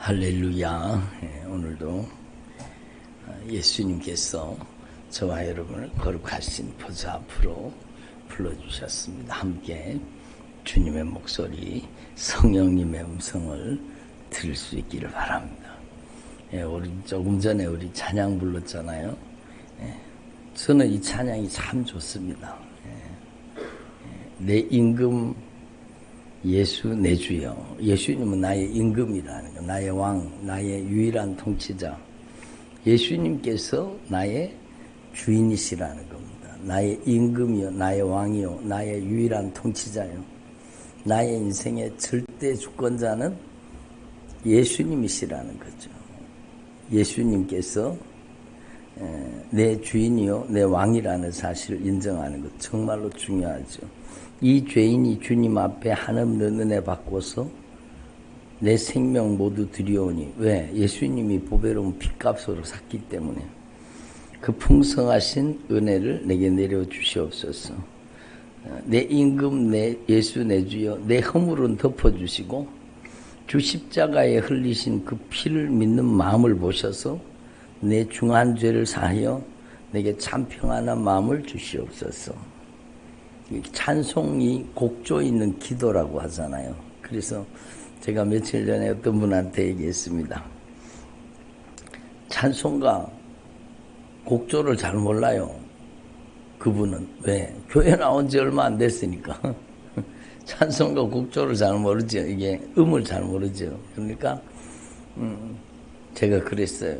할렐루야. 오늘도 예수님께서 저와 여러분을 거룩하신 보좌 앞으로 불러주셨습니다. 함께 주님의 목소리, 성령님의 음성을 들을 수 있기를 바랍니다. 우리 조금 전에 우리 찬양 불렀잖아요. 저는 이 찬양이 참 좋습니다. 내 임금 예수 내 주여. 예수님은 나의 임금이라는 거, 나의 왕, 나의 유일한 통치자. 예수님께서 나의 주인이시라는 겁니다. 나의 임금이요, 나의 왕이요, 나의 유일한 통치자요. 나의 인생의 절대 주권자는 예수님이시라는 거죠. 예수님께서 내 주인이요, 내 왕이라는 사실을 인정하는 것 정말로 중요하죠. 이 죄인이 주님 앞에 한없는 은혜 받고서 내 생명 모두 드리오니, 왜? 예수님이 보배로운 핏값으로 샀기 때문에 그 풍성하신 은혜를 내게 내려주시옵소서. 내 임금 내 예수 내 주여, 내 허물은 덮어주시고 주 십자가에 흘리신 그 피를 믿는 마음을 보셔서 내 중한 죄를 사하여 내게 참 평안한 마음을 주시옵소서. 찬송이 곡조 있는 기도라고 하잖아요. 그래서 제가 며칠 전에 어떤 분한테 얘기했습니다. 찬송가 곡조를 잘 몰라요. 그분은. 왜? 교회 나온 지 얼마 안 됐으니까. 찬송가 곡조를 잘 모르죠. 이게 음을 잘 모르죠. 그러니까 제가 그랬어요.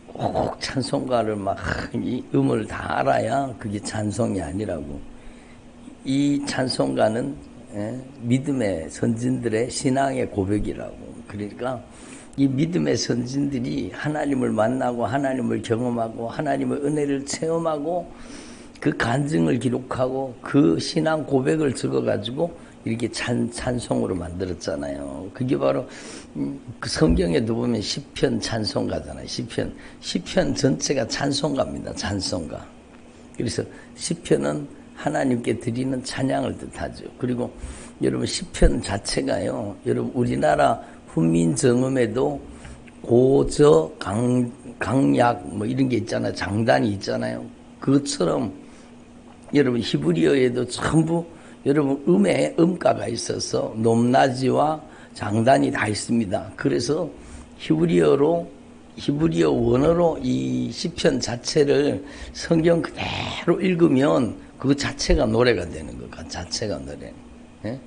꼭 찬송가를 막 이 음을 다 알아야 그게 찬송이 아니라고. 이 찬송가는 믿음의 선진들의 신앙의 고백이라고. 그러니까 이 믿음의 선진들이 하나님을 만나고 하나님을 경험하고 하나님의 은혜를 체험하고 그 간증을 기록하고 그 신앙 고백을 적어가지고 이렇게 찬송으로 만들었잖아요. 그게 바로 그 성경에도 보면 시편 찬송가잖아요. 시편 전체가 찬송가입니다. 찬송가. 그래서 시편은 하나님께 드리는 찬양을 뜻하죠. 그리고 여러분 시편 자체가요. 여러분 우리나라 훈민정음에도 고저 강약 뭐 이런 게 있잖아요. 장단이 있잖아요. 그것처럼 여러분 히브리어에도 전부 여러분 음에 음가가 있어서 높낮이와 장단이 다 있습니다. 그래서 히브리어 원어로 이 시편 자체를 성경 그대로 읽으면 그 자체가 노래가 되는 것 같아요. 자체가 노래. 예?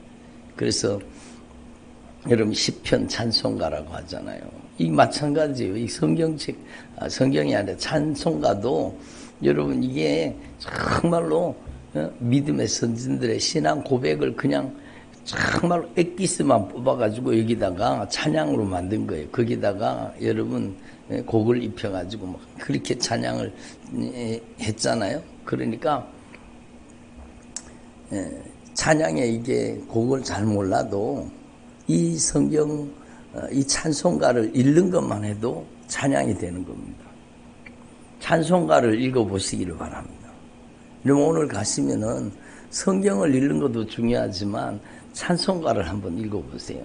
그래서 여러분 시편 찬송가라고 하잖아요. 이 마찬가지예요. 이 성경이 아니라 찬송가도 여러분 이게 정말로 믿음의 선진들의 신앙 고백을 그냥 정말로 엑기스만 뽑아가지고 여기다가 찬양으로 만든 거예요. 거기다가 여러분 곡을 입혀가지고 막 그렇게 찬양을 했잖아요. 그러니까 찬양에 이게 곡을 잘 몰라도 이 성경 이 찬송가를 읽는 것만 해도 찬양이 되는 겁니다. 찬송가를 읽어보시기를 바랍니다. 그럼 오늘 가시면은 성경을 읽는 것도 중요하지만 찬송가를 한번 읽어보세요.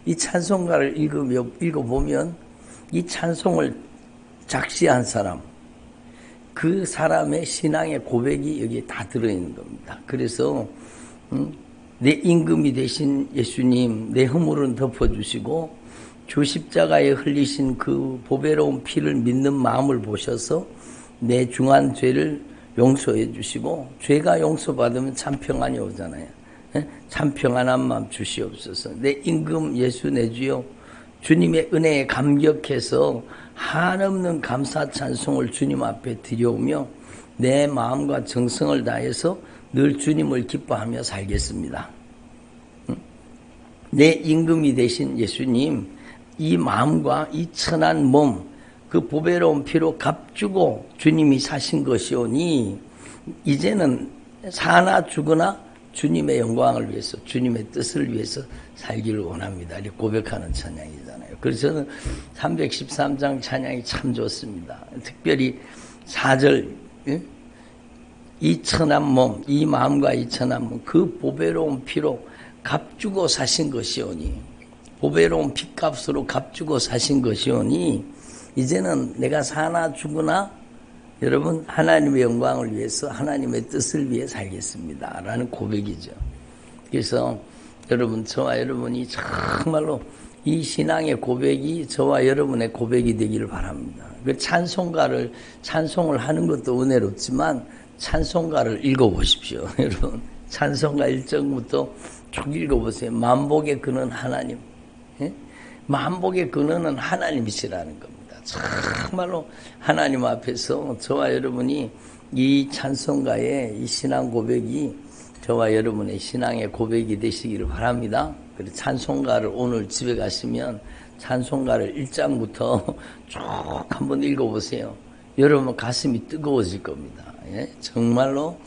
이 찬송가를 읽어보면 이 찬송을 작시한 사람, 그 사람의 신앙의 고백이 여기에 다 들어있는 겁니다. 그래서 내 임금이 되신 예수님, 내 허물은 덮어주시고 주 십자가에 흘리신 그 보배로운 피를 믿는 마음을 보셔서 내 중한 죄를 용서해 주시고 죄가 용서받으면 참 평안이 오잖아요. 참 평안한 마음 주시옵소서. 내 임금 예수 내 주여, 주님의 은혜에 감격해서 한없는 감사 찬송을 주님 앞에 드려오며 내 마음과 정성을 다해서 늘 주님을 기뻐하며 살겠습니다. 내 임금이 되신 예수님, 이 마음과 이 천한 몸, 그 보배로운 피로 값주고 주님이 사신 것이오니 이제는 사나 죽으나 주님의 영광을 위해서, 주님의 뜻을 위해서 살기를 원합니다. 이렇게 고백하는 찬양이잖아요. 그래서 저는 313장 찬양이 참 좋습니다. 특별히 4절, 이 천한 몸, 이 마음과 이 천한 몸, 그 보배로운 피로 값주고 사신 것이오니 보배로운 핏값으로 값주고 사신 것이오니 이제는 내가 사나 죽으나 여러분 하나님의 영광을 위해서 하나님의 뜻을 위해 살겠습니다 라는 고백이죠. 그래서 여러분 저와 여러분이 정말로 이 신앙의 고백이 저와 여러분의 고백이 되기를 바랍니다. 그 찬송을 하는 것도 은혜롭지만 찬송가를 읽어보십시오. 여러분 찬송가 1절부터 쭉 읽어보세요. 만복의 근원 하나님. 예? 만복의 근원은 하나님이시라는 겁니다. 정말로 하나님 앞에서 저와 여러분이 이 찬송가의 이 신앙 고백이 저와 여러분의 신앙의 고백이 되시기를 바랍니다. 그래서 찬송가를 오늘 집에 가시면 찬송가를 1장부터 쭉 한번 읽어보세요. 여러분 가슴이 뜨거워질 겁니다. 예? 정말로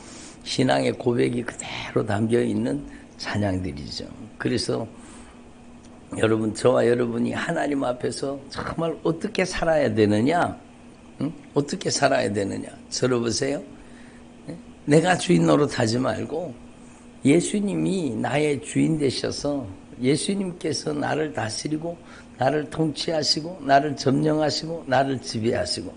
신앙의 고백이 그대로 담겨있는 찬양들이죠. 그래서 여러분 저와 여러분이 하나님 앞에서 정말 어떻게 살아야 되느냐? 응? 어떻게 살아야 되느냐? 들어보세요. 내가 주인 노릇하지 말고 예수님이 나의 주인 되셔서 예수님께서 나를 다스리고 나를 통치하시고 나를 점령하시고 나를 지배하시고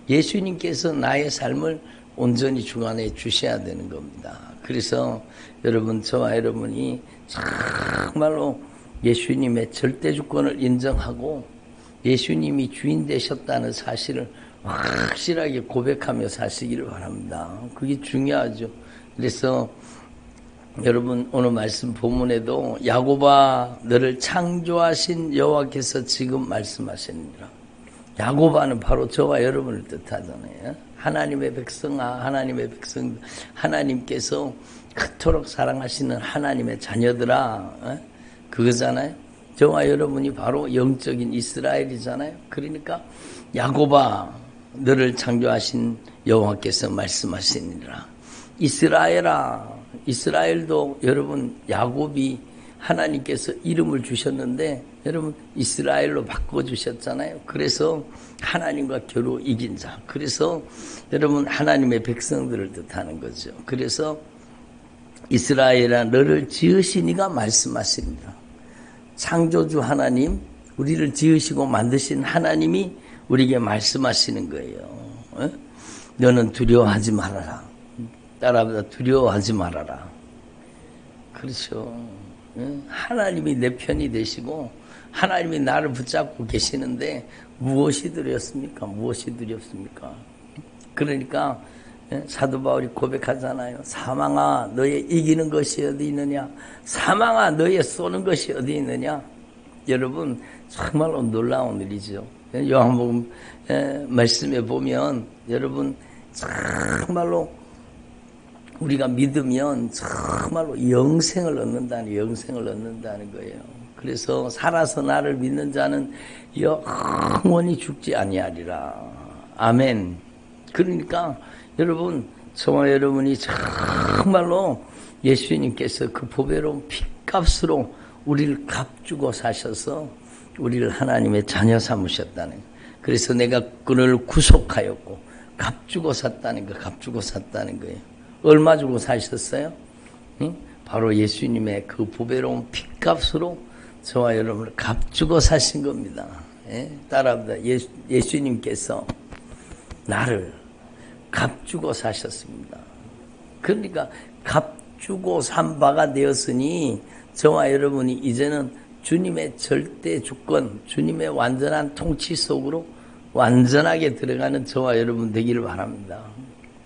예수님께서 나의 삶을 온전히 주관해 주셔야 되는 겁니다. 그래서 여러분 저와 여러분이 정말로 예수님의 절대 주권을 인정하고 예수님이 주인 되셨다는 사실을 확실하게 고백하며 사시기를 바랍니다. 그게 중요하죠. 그래서 여러분 오늘 말씀 본문에도 야곱아 너를 창조하신 여호와께서 지금 말씀하시느니라. 야곱아는 바로 저와 여러분을 뜻하잖아요. 하나님의 백성아 하나님의 백성 하나님께서 그토록 사랑하시는 하나님의 자녀들아 그거잖아요. 저와 여러분이 바로 영적인 이스라엘이잖아요. 그러니까 야곱아 너를 창조하신 여호와께서 말씀하시니라. 이스라엘아 이스라엘도 여러분 야곱이 하나님께서 이름을 주셨는데 여러분 이스라엘로 바꿔주셨잖아요. 그래서 하나님과 겨루 이긴 자. 그래서 여러분 하나님의 백성들을 뜻하는 거죠. 그래서 이스라엘아 너를 지으신 이가 말씀하십니다. 창조주 하나님 우리를 지으시고 만드신 하나님이 우리에게 말씀하시는 거예요. 너는 두려워하지 말아라. 따라합니다. 두려워하지 말아라. 그렇죠. 하나님이 내 편이 되시고 하나님이 나를 붙잡고 계시는데 무엇이 두렵습니까? 무엇이 두렵습니까? 그러니까 사도 바울이 고백하잖아요. 사망아 너의 이기는 것이 어디 있느냐? 사망아 너의 쏘는 것이 어디 있느냐? 여러분 정말로 놀라운 일이죠. 요한복음 말씀에 보면 여러분 정말로 우리가 믿으면 정말로 영생을 얻는다는 거예요. 그래서 살아서 나를 믿는 자는 영원히 죽지 아니하리라. 아멘. 그러니까 여러분 저와 여러분이 정말로 예수님께서 그 보배로운 핏값으로 우리를 값주고 사셔서 우리를 하나님의 자녀 삼으셨다는 거예요. 그래서 내가 그를 구속하였고 값주고 샀다는 거예요. 얼마 주고 사셨어요? 응? 바로 예수님의 그 보배로운 핏값으로 저와 여러분을 값주고 사신 겁니다. 예? 따라합니다. 예수님께서 나를 값주고 사셨습니다. 그러니까 값주고 산 바가 되었으니 저와 여러분이 이제는 주님의 절대 주권, 주님의 완전한 통치 속으로 완전하게 들어가는 저와 여러분 되기를 바랍니다.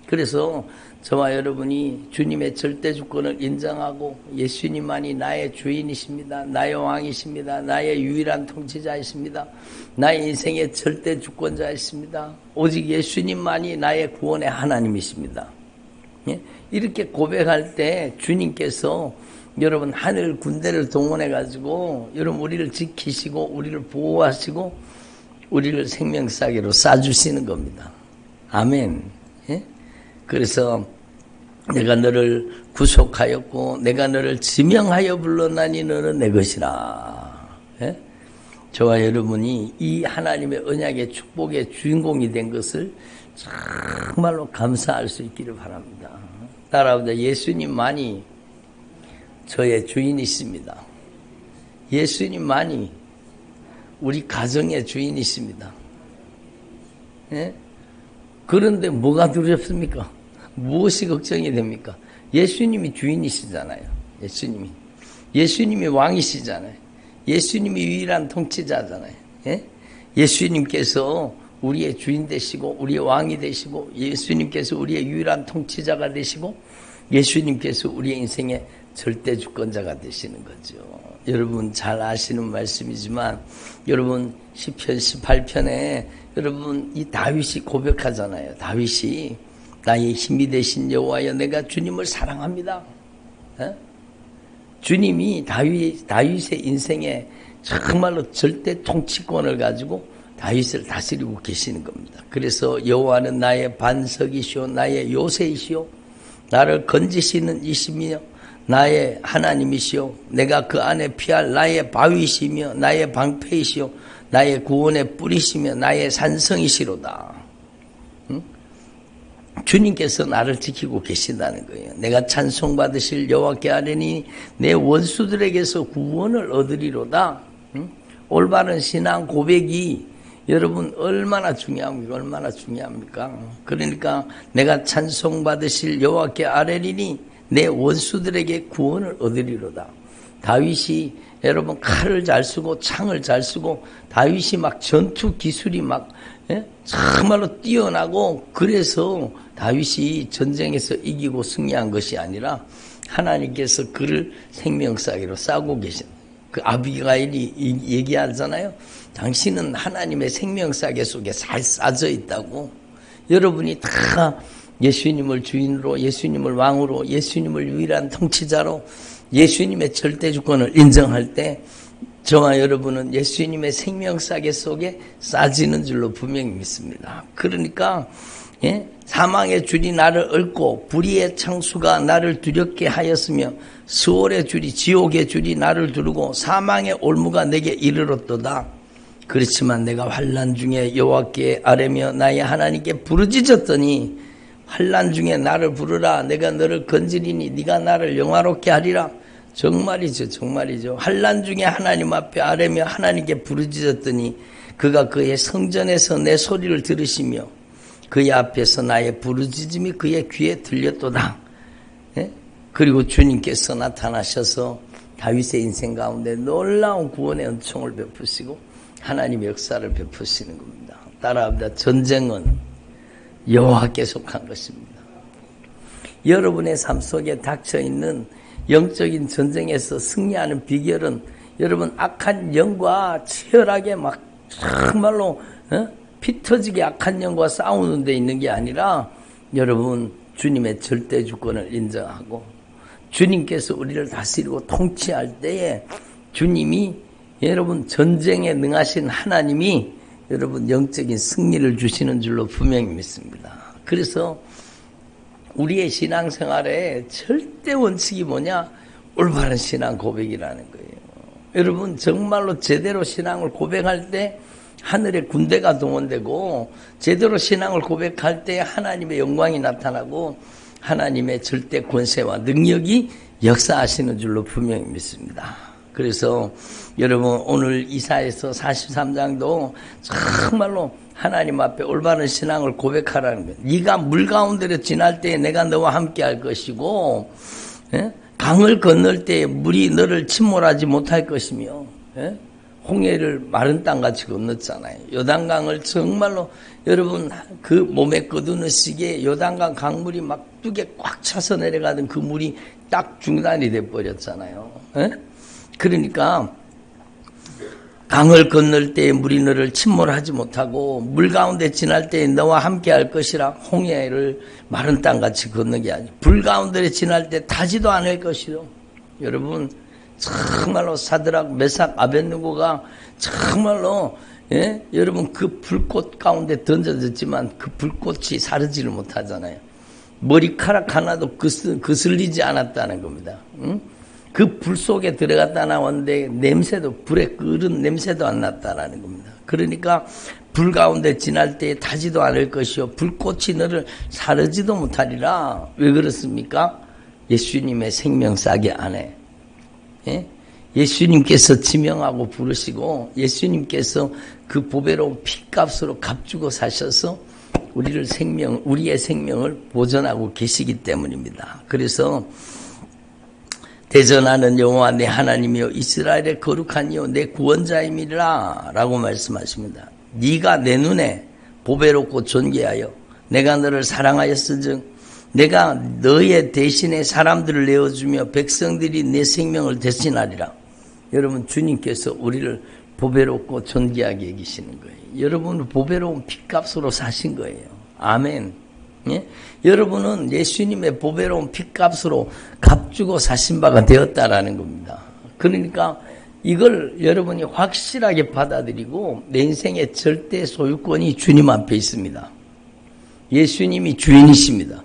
그래서 저와 여러분이 주님의 절대 주권을 인정하고 예수님만이 나의 주인이십니다. 나의 왕이십니다. 나의 유일한 통치자이십니다. 나의 인생의 절대 주권자이십니다. 오직 예수님만이 나의 구원의 하나님이십니다. 예? 이렇게 고백할 때 주님께서 여러분 하늘 군대를 동원해 가지고 여러분 우리를 지키시고 우리를 보호하시고 우리를 생명사기로 쏴주시는 겁니다. 아멘. 예? 그래서 내가 너를 구속하였고 내가 너를 지명하여 불렀나니 너는 내 것이라. 예? 저와 여러분이 이 하나님의 언약의 축복의 주인공이 된 것을 정말로 감사할 수 있기를 바랍니다. 따라합니다. 예수님만이 저의 주인이십니다. 예수님만이 우리 가정의 주인이십니다. 예? 그런데 뭐가 두렵습니까? 무엇이 걱정이 됩니까? 예수님이 주인이시잖아요. 예수님이 왕이시잖아요. 예수님이 유일한 통치자잖아요. 예? 예수님께서 우리의 주인 되시고 우리의 왕이 되시고 예수님께서 우리의 유일한 통치자가 되시고 예수님께서 우리의 인생의 절대 주권자가 되시는 거죠. 여러분 잘 아시는 말씀이지만 여러분 시편 18편에 여러분 이 다윗이 고백하잖아요. 다윗이 나의 힘이 되신 여호와여 내가 주님을 사랑합니다. 에? 주님이 다윗의 인생에 정말로 절대 통치권을 가지고 다윗을 다스리고 계시는 겁니다. 그래서 여호와는 나의 반석이시오 나의 요새이시오 나를 건지시는 이시며 나의 하나님이시오 내가 그 안에 피할 나의 바위시며 나의 방패이시오 나의 구원의 뿌리시며 나의 산성이시로다. 응? 주님께서 나를 지키고 계신다는 거예요. 내가 찬송받으실 여호와께 아뢰니 내 원수들에게서 구원을 얻으리로다. 응? 올바른 신앙 고백이 여러분 얼마나 중요합니까? 그러니까 내가 찬송받으실 여호와께 아뢰리니 내 원수들에게 구원을 얻으리로다. 다윗이 여러분 칼을 잘 쓰고 창을 잘 쓰고 다윗이 막 전투 기술이 막 정말로 뛰어나고 그래서 다윗이 전쟁에서 이기고 승리한 것이 아니라 하나님께서 그를 생명사기로 싸고 계신 그 아비가일이 얘기하잖아요. 당신은 하나님의 생명사계 속에 잘 싸져 있다고. 여러분이 다 예수님을 주인으로 예수님을 왕으로 예수님을 유일한 통치자로 예수님의 절대주권을 인정할 때 저와 여러분은 예수님의 생명사계 속에 싸지는 줄로 분명히 믿습니다. 그러니까 사망의 줄이 나를 얽고 불의의 창수가 나를 두렵게 하였으며 수월의 줄이 지옥의 줄이 나를 두르고 사망의 올무가 내게 이르렀도다. 그렇지만 내가 환난 중에 여호와께 아뢰며 나의 하나님께 부르짖었더니 환난 중에 나를 부르라 내가 너를 건지리니 네가 나를 영화롭게 하리라. 정말이죠. 환난 중에 하나님 앞에 아뢰며 하나님께 부르짖었더니 그가 그의 성전에서 내 소리를 들으시며 그의 앞에서 나의 부르짖음이 그의 귀에 들렸도다. 그리고 주님께서 나타나셔서 다윗의 인생 가운데 놀라운 구원의 은총을 베푸시고 하나님의 역사를 베푸시는 겁니다. 따라합니다. 전쟁은 여호와께 속한 것입니다. 여러분의 삶 속에 닥쳐있는 영적인 전쟁에서 승리하는 비결은 여러분 악한 영과 치열하게 막 정말로 피 터지게 악한 영과 싸우는 데 있는 게 아니라 여러분 주님의 절대 주권을 인정하고 주님께서 우리를 다스리고 통치할 때에 주님이 여러분 전쟁에 능하신 하나님이 여러분 영적인 승리를 주시는 줄로 분명히 믿습니다. 그래서 우리의 신앙생활에 절대 원칙이 뭐냐? 올바른 신앙 고백이라는 거예요. 여러분 정말로 제대로 신앙을 고백할 때 하늘의 군대가 동원되고 제대로 신앙을 고백할 때 하나님의 영광이 나타나고 하나님의 절대 권세와 능력이 역사하시는 줄로 분명히 믿습니다. 그래서 여러분 오늘 이사야서 43장도 정말로 하나님 앞에 올바른 신앙을 고백하라는 거예요. 네가 물 가운데로 지날 때에 내가 너와 함께 할 것이고 강을 건널 때에 물이 너를 침몰하지 못할 것이며 홍해를 마른 땅같이 건넜잖아요. 요단강을 정말로 여러분 그 몸에 거두는 시기에 요단강 강물이 막 뚝에 꽉 차서 내려가던 그 물이 딱 중단이 돼버렸잖아요. 그러니까 강을 건널 때에 물이 너를 침몰하지 못하고 물 가운데 지날 때에 너와 함께 할 것이라 홍해를 마른 땅같이 건너게 하지. 불 가운데 지날 때 타지도 않을 것이요. 여러분 정말로 사드락 메삭 아벳느고가 정말로 여러분 그 불꽃 가운데 던져졌지만 그 불꽃이 사르지를 못하잖아요. 머리카락 하나도 거슬리지 않았다는 겁니다. 그 불 속에 들어갔다 나왔는데 냄새도 불에 끓은 냄새도 안 났다라는 겁니다. 그러니까 불 가운데 지날 때에 타지도 않을 것이요 불꽃이 너를 사르지도 못하리라. 왜 그렇습니까? 예수님의 생명싸개 안에 예수님께서 지명하고 부르시고 예수님께서 그 보배로운 피값으로 값주고 사셔서 우리의 생명을 보존하고 계시기 때문입니다. 그래서 대전하는 여호와 내 하나님이요 이스라엘의 거룩한 이요 내 구원자임이라 라고 말씀하십니다. 네가 내 눈에 보배롭고 존귀하여 내가 너를 사랑하였은즉 내가 너의 대신에 사람들을 내어주며 백성들이 내 생명을 대신하리라. 여러분 주님께서 우리를 보배롭고 존귀하게 여기시는 거예요. 여러분은 보배로운 피값으로 사신 거예요. 아멘. 예? 여러분은 예수님의 보배로운 피값으로 값주고 사신 바가 되었다라는 겁니다. 그러니까 이걸 여러분이 확실하게 받아들이고 내 인생의 절대 소유권이 주님 앞에 있습니다. 예수님이 주인이십니다.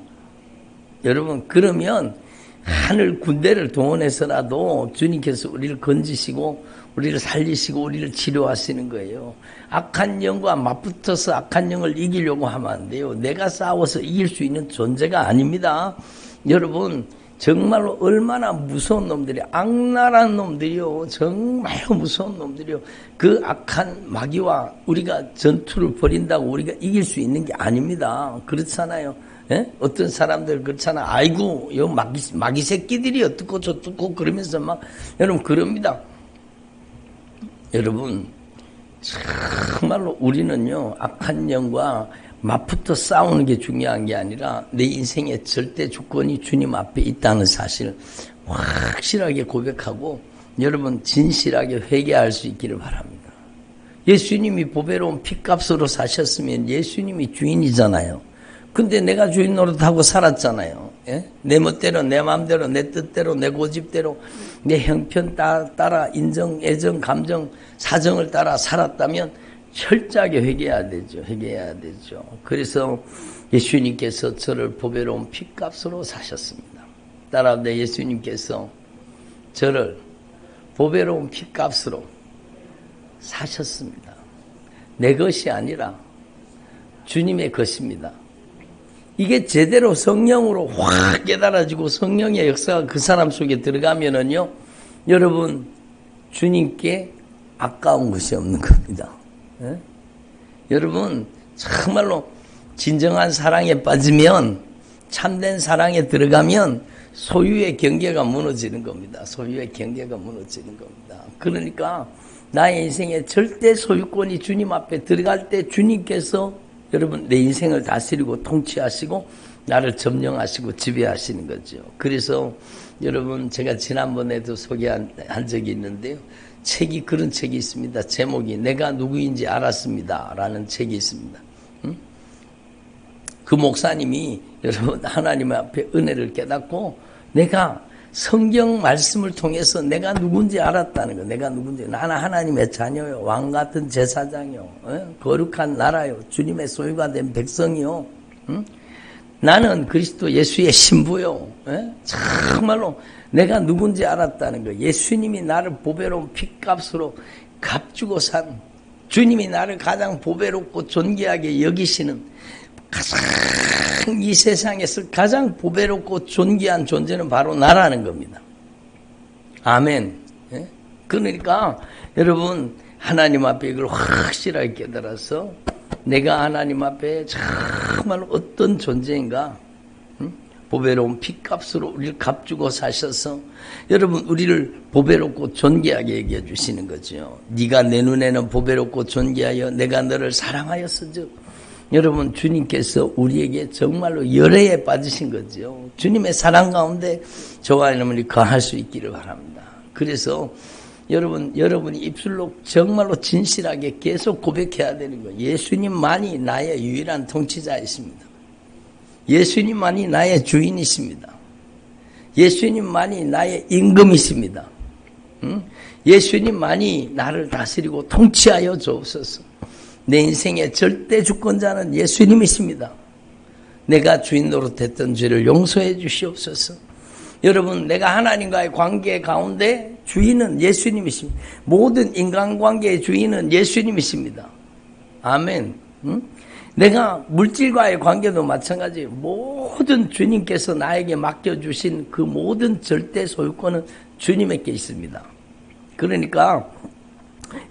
여러분 그러면 하늘 군대를 동원해서라도 주님께서 우리를 건지시고 우리를 살리시고 우리를 치료하시는 거예요. 악한 영과 맞붙어서 악한 영을 이기려고 하면 안 돼요. 내가 싸워서 이길 수 있는 존재가 아닙니다. 여러분 정말로 얼마나 무서운 놈들이 악랄한 놈들이요. 정말 무서운 놈들이요. 그 악한 마귀와 우리가 전투를 벌인다고 우리가 이길 수 있는 게 아닙니다. 그렇잖아요. 예? 어떤 사람들 그렇잖아. 아이고 요 마귀 새끼들이 어떻고 저떻고 그러면서 막 여러분 그럽니다. 여러분 정말로 우리는요 악한 영과 맞붙어 싸우는 게 중요한 게 아니라 내 인생의 절대 주권이 주님 앞에 있다는 사실을 확실하게 고백하고 여러분 진실하게 회개할 수 있기를 바랍니다. 예수님이 보배로운 피값으로 사셨으면 예수님이 주인이잖아요. 근데 내가 주인 노릇하고 살았잖아요. 예? 내 멋대로 내 마음대로 내 뜻대로 내 고집대로 내 형편 따라 인정, 애정, 감정, 사정을 따라 살았다면 철저하게 회개해야 되죠. 그래서 예수님께서 저를 보배로운 피값으로 사셨습니다. 따라합니다. 예수님께서 저를 보배로운 피값으로 사셨습니다. 내 것이 아니라 주님의 것입니다. 이게 제대로 성령으로 확 깨달아지고 성령의 역사가 그 사람 속에 들어가면은요, 여러분, 주님께 아까운 것이 없는 겁니다. 예? 여러분, 정말로 진정한 사랑에 빠지면, 참된 사랑에 들어가면 소유의 경계가 무너지는 겁니다. 소유의 경계가 무너지는 겁니다. 그러니까 나의 인생의 절대 소유권이 주님 앞에 들어갈 때 주님께서 여러분 내 인생을 다스리고 통치하시고 나를 점령하시고 지배하시는 거죠. 그래서 여러분 제가 지난번에도 소개한 적이 있는데요. 그런 책이 있습니다. 제목이 내가 누구인지 알았습니다 라는 책이 있습니다. 그 목사님이 여러분 하나님 앞에 은혜를 깨닫고 내가 성경 말씀을 통해서 내가 누군지 알았다는 거. 내가 누군지. 나는 하나님의 자녀요. 왕 같은 제사장이요. 거룩한 나라요. 주님의 소유가 된 백성이요. 나는 그리스도 예수의 신부요. 정말로 내가 누군지 알았다는 거. 예수님이 나를 보배로운 핏값으로 값주고 산 주님이 나를 가장 보배롭고 존귀하게 여기시는 가장 이 세상에서 가장 보배롭고 존귀한 존재는 바로 나라는 겁니다. 아멘. 예? 그러니까 여러분 하나님 앞에 이걸 확실하게 깨달아서 내가 하나님 앞에 정말 어떤 존재인가, 보배로운 피값으로 우리를 값주고 사셔서 여러분 우리를 보배롭고 존귀하게 여겨 주시는 거죠. 네가 내 눈에는 보배롭고 존귀하여 내가 너를 사랑하였은즉 여러분 주님께서 우리에게 정말로 열애에 빠지신 거죠. 주님의 사랑 가운데 저와 여러분이 거할 수 있기를 바랍니다. 그래서 여러분이 입술로 정말로 진실하게 계속 고백해야 되는 거예요. 예수님만이 나의 유일한 통치자이십니다. 예수님만이 나의 주인이십니다. 예수님만이 나의 임금이십니다. 예수님만이 나를 다스리고 통치하여 주옵소서. 내 인생의 절대 주권자는 예수님이십니다. 내가 주인 노릇했던 죄를 용서해 주시옵소서. 여러분 내가 하나님과의 관계 가운데 주인은 예수님이십니다. 모든 인간관계의 주인은 예수님이십니다. 아멘. 내가 물질과의 관계도 마찬가지예요. 모든 주님께서 나에게 맡겨주신 그 모든 절대 소유권은 주님에게 있습니다. 그러니까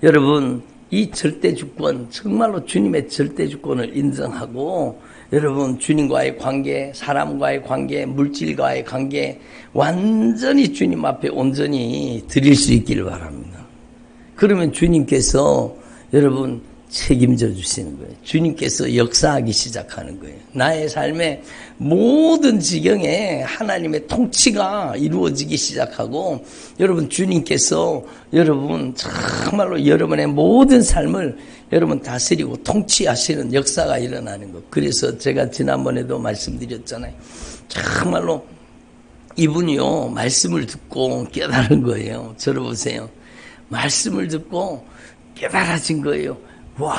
여러분 이 절대주권, 정말로 주님의 절대주권을 인정하고 여러분 주님과의 관계, 사람과의 관계, 물질과의 관계 완전히 주님 앞에 온전히 드릴 수 있기를 바랍니다. 그러면 주님께서 여러분 책임져 주시는 거예요. 주님께서 역사하기 시작하는 거예요. 나의 삶의 모든 지경에 하나님의 통치가 이루어지기 시작하고 여러분 주님께서 여러분 정말로 여러분의 모든 삶을 여러분 다스리고 통치하시는 역사가 일어나는 것. 그래서 제가 지난번에도 말씀드렸잖아요. 정말로 이분이요 말씀을 듣고 깨달은 거예요. 저를 보세요. 말씀을 듣고 깨달아진 거예요. 와,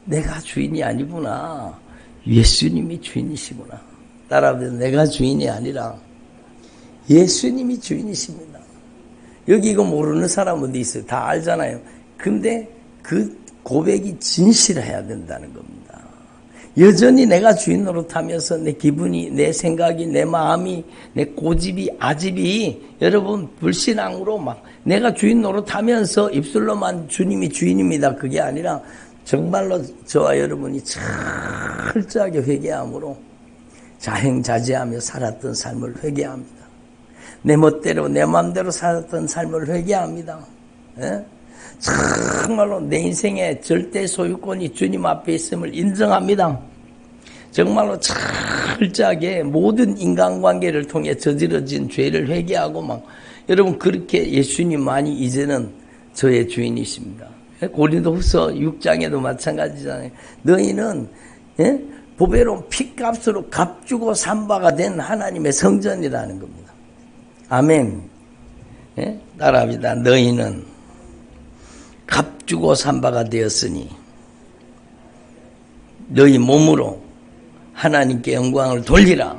내가 주인이 아니구나. 예수님이 주인이시구나. 따라하면 내가 주인이 아니라 예수님이 주인이십니다. 여기 이거 모르는 사람 어디 있어요? 다 알잖아요. 근데 그 고백이 진실해야 된다는 겁니다. 여전히 내가 주인 노릇하면서 내 기분이, 내 생각이, 내 마음이, 내 고집이, 아집이 여러분 불신앙으로 막 내가 주인 노릇하면서 입술로만 주님이 주인입니다. 그게 아니라 정말로 저와 여러분이 철저하게 회개함으로 자행자제하며 살았던 삶을 회개합니다. 내 멋대로 내 마음대로 살았던 삶을 회개합니다. 예? 정말로 내 인생의 절대 소유권이 주님 앞에 있음을 인정합니다. 정말로 철저하게 모든 인간관계를 통해 저지러진 죄를 회개하고 막 여러분 그렇게 예수님만이 이제는 저의 주인이십니다. 고린도후서 6장에도 마찬가지잖아요. 너희는 보배로운 피값으로 값주고 산 바가 된 하나님의 성전이라는 겁니다. 아멘. 따라합니다. 너희는 값주고 산 바가 되었으니 너희 몸으로 하나님께 영광을 돌리라.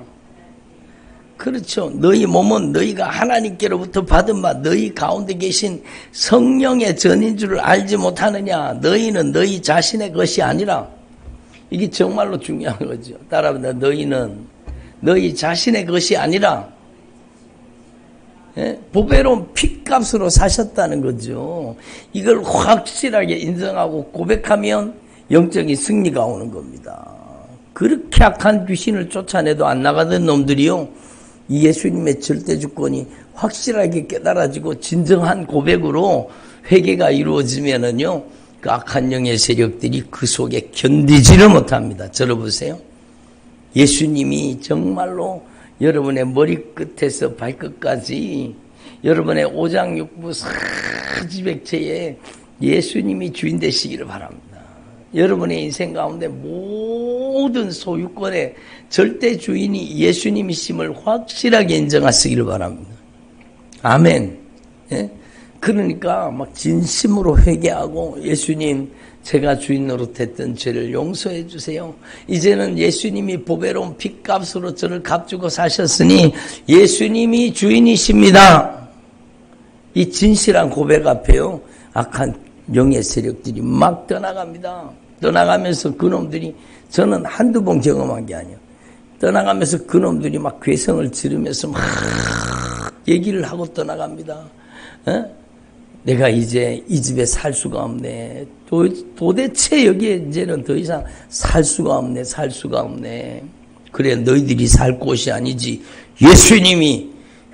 그렇죠. 너희 몸은 너희가 하나님께로부터 받은 바 너희 가운데 계신 성령의 전인 줄을 알지 못하느냐. 너희는 너희 자신의 것이 아니라. 이게 정말로 중요한 거죠. 따라합니다. 너희는 너희 자신의 것이 아니라 보배로운 핏값으로 사셨다는 거죠. 이걸 확실하게 인정하고 고백하면 영적인 승리가 오는 겁니다. 그렇게 악한 귀신을 쫓아내도 안 나가던 놈들이요, 이 예수님의 절대주권이 확실하게 깨달아지고 진정한 고백으로 회개가 이루어지면은요, 그 악한 영의 세력들이 그 속에 견디지를 못합니다. 들어보세요. 예수님이 정말로 여러분의 머리끝에서 발끝까지 여러분의 오장육부 사지백체에 예수님이 주인 되시기를 바랍니다. 여러분의 인생 가운데 모든 소유권의 절대 주인이 예수님이심을 확실하게 인정하시기를 바랍니다. 아멘. 예? 그러니까 막 진심으로 회개하고 예수님, 제가 주인 노릇했던 죄를 용서해 주세요. 이제는 예수님이 보배로운 핏값으로 저를 값주고 사셨으니 예수님이 주인이십니다. 이 진실한 고백 앞에요, 악한 영의 세력들이 막 떠나갑니다. 떠나가면서 그놈들이, 저는 한두 번 경험한 게 아니에요. 떠나가면서 그놈들이 막 괴성을 지르면서 막 얘기를 하고 떠나갑니다. 내가 이제 이 집에 살 수가 없네. 도대체 여기에 이제는 더 이상 살 수가 없네. 살 수가 없네. 그래, 너희들이 살 곳이 아니지.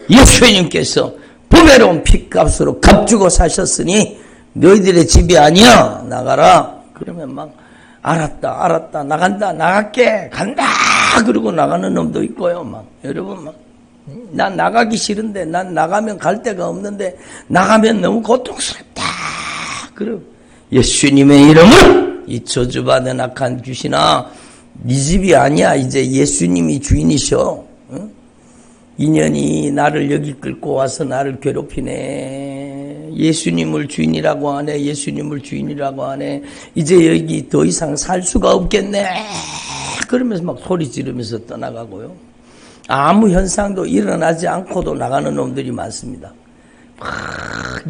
예수님께서 보배로운 핏값으로 값주고 사셨으니 너희들의 집이 아니야. 나가라. 그러면 막 알았다 나간다, 나갈게, 간다. 그러고 나가는 놈도 있고요. 막 여러분, 막 난 나가기 싫은데, 난 나가면 갈 데가 없는데, 나가면 너무 고통스럽다. 그럼 예수님의 이름을, 이 저주받은 악한 귀신아, 네 집이 아니야. 이제 예수님이 주인이셔. 응? 인연이 나를 여기 끌고 와서 나를 괴롭히네. 예수님을 주인이라고 하네. 예수님을 주인이라고 하네. 이제 여기 더 이상 살 수가 없겠네. 그러면서 막 소리 지르면서 떠나가고요. 아무 현상도 일어나지 않고도 나가는 놈들이 많습니다.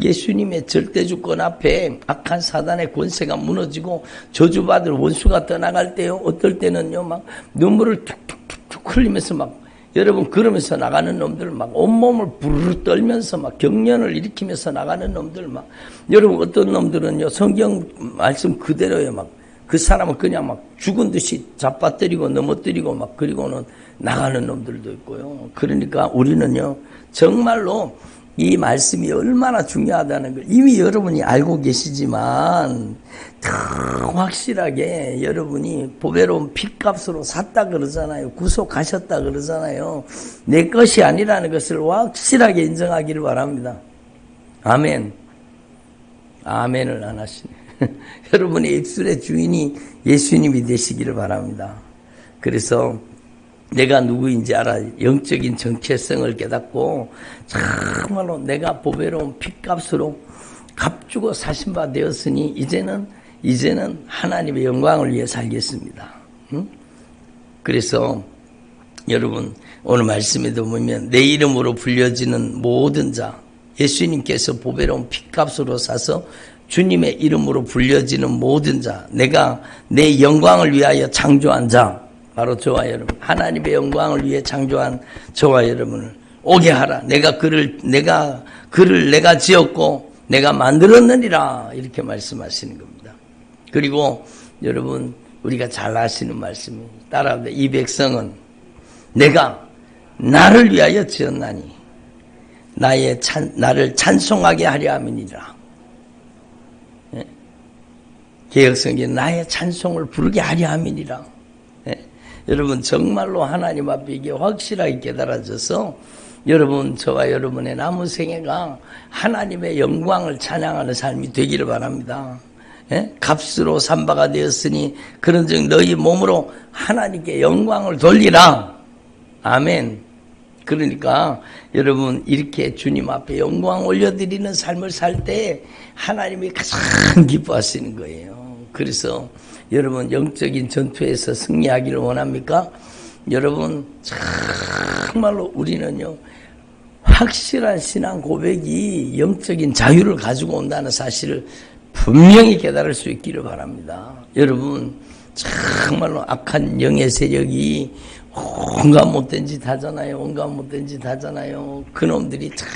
예수님의 절대주권 앞에 악한 사단의 권세가 무너지고 저주받을 원수가 떠나갈 때요, 어떨 때는요, 막 눈물을 툭툭툭툭 흘리면서 막 여러분 그러면서 나가는 놈들 막 온몸을 부르르 떨면서 막 경련을 일으키면서 나가는 놈들 막 여러분 어떤 놈들은요 성경 말씀 그대로요 막 그 사람은 그냥 막 죽은 듯이 잡아뜨리고 넘어뜨리고 막 그리고는 나가는 놈들도 있고요. 그러니까 우리는요 정말로 이 말씀이 얼마나 중요하다는 걸 이미 여러분이 알고 계시지만 더 확실하게 여러분이 보배로운 핏값으로 샀다 그러잖아요. 구속하셨다 그러잖아요. 내 것이 아니라는 것을 확실하게 인정하기를 바랍니다. 아멘. 아멘을 안 하시네. 여러분의 입술의 주인이 예수님이 되시기를 바랍니다. 그래서 내가 누구인지 알아 영적인 정체성을 깨닫고 정말로 내가 보배로운 핏값으로 값주고 사신 바 되었으니 이제는 하나님의 영광을 위해 살겠습니다. 그래서 여러분 오늘 말씀에도 보면 내 이름으로 불려지는 모든 자 예수님께서 보배로운 핏값으로 사서 주님의 이름으로 불려지는 모든 자 내가 내 영광을 위하여 창조한 자 바로 저와 여러분 하나님의 영광을 위해 창조한 저와 여러분을 오게 하라. 내가 그를 내가 지었고 내가 만들었느니라 이렇게 말씀하시는 겁니다. 그리고 여러분 우리가 잘 아시는 말씀이 따라합니다. 이 백성은 내가 나를 위하여 지었나니 나를 찬송하게 하려 함이니라. 개역성경 나의 찬송을 부르게 하려 함이니라. 여러분 정말로 하나님 앞에 이게 확실하게 깨달아져서 여러분 저와 여러분의 남은 생애가 하나님의 영광을 찬양하는 삶이 되기를 바랍니다. 값으로 산 바가 되었으니 그런즉 너희 몸으로 하나님께 영광을 돌리라. 아멘. 그러니까 여러분 이렇게 주님 앞에 영광 올려드리는 삶을 살 때 하나님이 가장 기뻐하시는 거예요. 그래서 여러분 영적인 전투에서 승리하기를 원합니까? 여러분 정말로 우리는요 확실한 신앙 고백이 영적인 자유를 가지고 온다는 사실을 분명히 깨달을 수 있기를 바랍니다. 여러분 정말로 악한 영의 세력이 온갖 못된 짓 하잖아요. 온갖 못된 짓 하잖아요. 그놈들이 쫙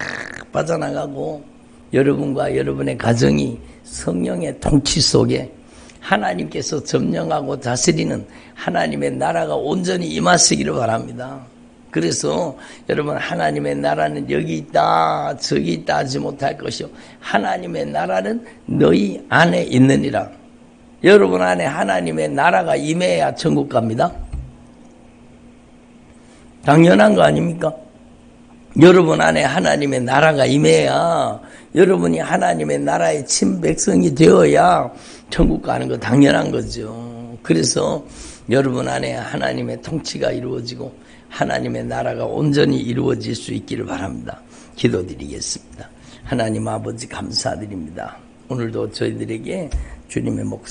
빠져나가고 여러분과 여러분의 가정이 성령의 통치 속에 하나님께서 점령하고 다스리는 하나님의 나라가 온전히 임하시기를 바랍니다. 그래서 여러분 하나님의 나라는 여기 있다 저기 있다 하지 못할 것이요 하나님의 나라는 너희 안에 있느니라. 여러분 안에 하나님의 나라가 임해야 천국 갑니다. 당연한 거 아닙니까? 여러분 안에 하나님의 나라가 임해야 여러분이 하나님의 나라의 친백성이 되어야 천국 가는 거 당연한 거죠. 그래서 여러분 안에 하나님의 통치가 이루어지고 하나님의 나라가 온전히 이루어질 수 있기를 바랍니다. 기도드리겠습니다. 하나님 아버지 감사드립니다. 오늘도 저희들에게 주님의 목소리